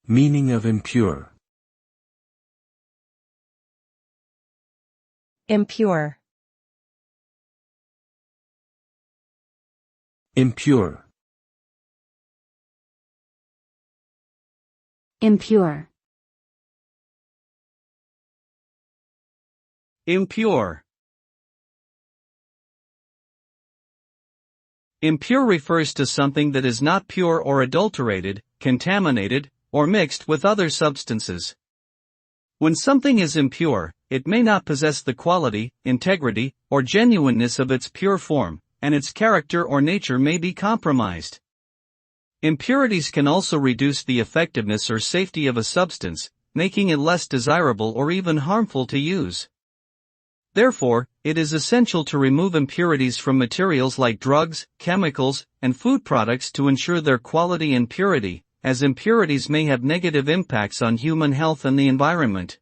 Meaning of impure. Impure. Impure. Impure. Impure. Impure refers to something that is not pure or adulterated, contaminated, or mixed with other substances. When something is impure, it may not possess the quality, integrity, or genuineness of its pure form, and its character or nature may be compromised. Impurities can also reduce the effectiveness or safety of a substance, making it less desirable or even harmful to use. Therefore, it is essential to remove impurities from materials like drugs, chemicals, and food products to ensure their quality and purity, as impurities may have negative impacts on human health and the environment.